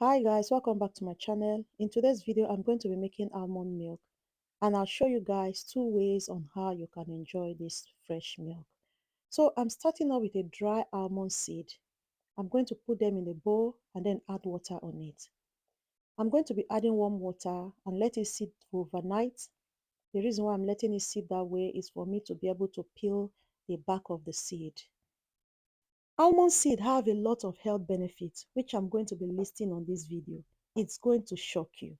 Hi guys, welcome back to my channel. In today's video, I'm going to be making almond milk and I'll show you guys two ways on how you can enjoy this fresh milk. So I'm starting out with a dry almond seed. I'm going to put them in a bowl and then add water on it. I'm going to be adding warm water and let it sit for overnight. The reason why I'm letting it sit that way is for me to be able to peel the back of the seed. Almond seed have a lot of health benefits, which I'm going to be listing on this video. It's going to shock you.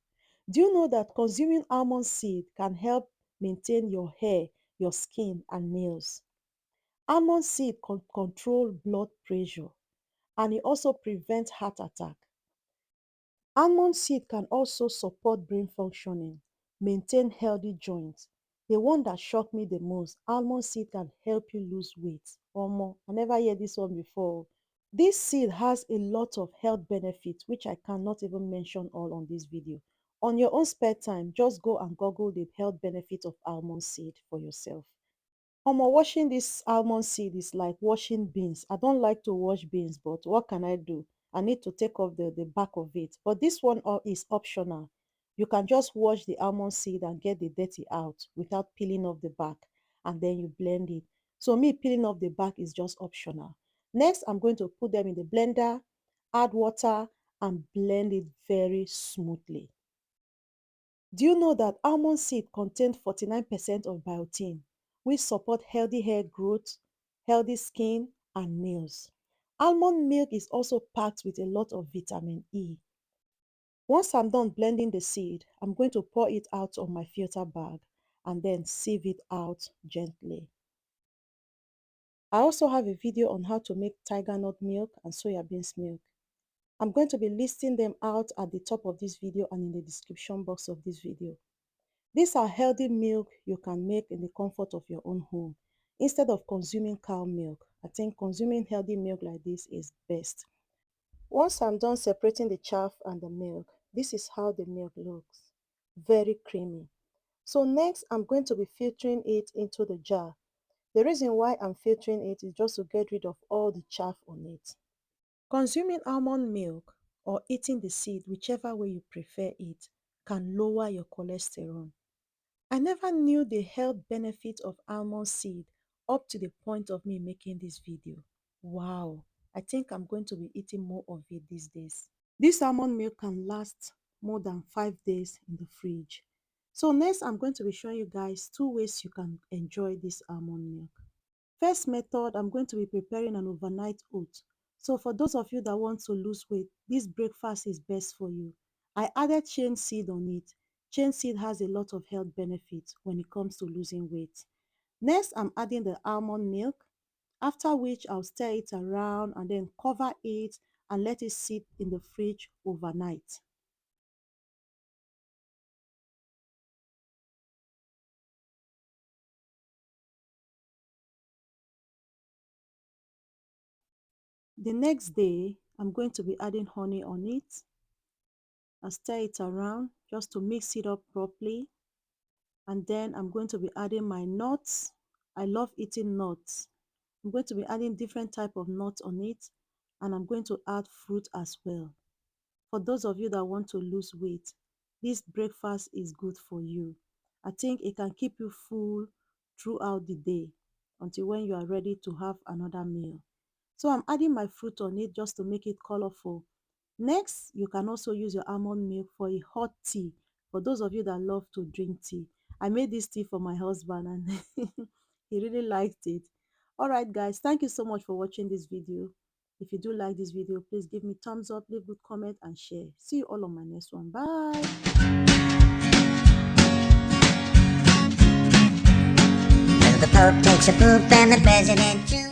Do you know that consuming almond seed can help maintain your hair, your skin, and nails? Almond seed control blood pressure and it also prevents heart attack. Almond seed can also support brain functioning, maintain healthy joints. The one that shocked me the most, almond seed can help you lose weight. Omo, I never heard this one before. This seed has a lot of health benefits which I cannot even mention all on this video. On your own spare time, just go and Google the health benefits of almond seed for yourself. Washing this almond seed is like washing beans. I don't like to wash beans, but what can I do? I need to take off the back of it. But this one is optional. You can just wash the almond seed and get the dirty out without peeling off the back, and then you blend it. So me peeling off the back is just optional. Next, I'm going to put them in the blender, add water, and blend it very smoothly. Do you know that almond seed contains 49% of biotin, which support healthy hair growth, healthy skin, and nails? Almond milk is also packed with a lot of vitamin E. Once I'm done blending the seed, I'm going to pour it out on my filter bag and then sieve it out gently. I also have a video on how to make tiger nut milk and soya beans milk. I'm going to be listing them out at the top of this video and in the description box of this video. These are healthy milk you can make in the comfort of your own home. Instead of consuming cow milk, I think consuming healthy milk like this is best. Once I'm done separating the chaff and the milk, this is how the milk looks. Very creamy. So next, I'm going to be filtering it into the jar. The reason why I'm filtering it is just to get rid of all the chaff on it. Consuming almond milk or eating the seed, whichever way you prefer it, can lower your cholesterol. I never knew the health benefits of almond seed up to the point of me making this video. Wow, I think I'm going to be eating more of it these days. This almond milk can last more than 5 days in the fridge. So next, I'm going to be showing you guys two ways you can enjoy this almond milk. First method, I'm going to be preparing an overnight oat. So for those of you that want to lose weight, this breakfast is best for you. I added cane seed on it. Cane seed has a lot of health benefits when it comes to losing weight. Next, I'm adding the almond milk, after which I'll stir it around and then cover it and let it sit in the fridge overnight. The next day, I'm going to be adding honey on it. I'll stir it around just to mix it up properly. And then I'm going to be adding my nuts. I love eating nuts. I'm going to be adding different type of nuts on it, and I'm going to add fruit as well. For those of you that want to lose weight, this breakfast is good for you. I think it can keep you full throughout the day until when you are ready to have another meal. So I'm adding my fruit on it just to make it colorful. Next, you can also use your almond milk for a hot tea. For those of you that love to drink tea, I made this tea for my husband and he really liked it. All right, guys, thank you so much for watching this video. If you do like this video, please give me thumbs up, leave good comment, and share. See you all on my next one. Bye. The Pope takes a poop and the president too.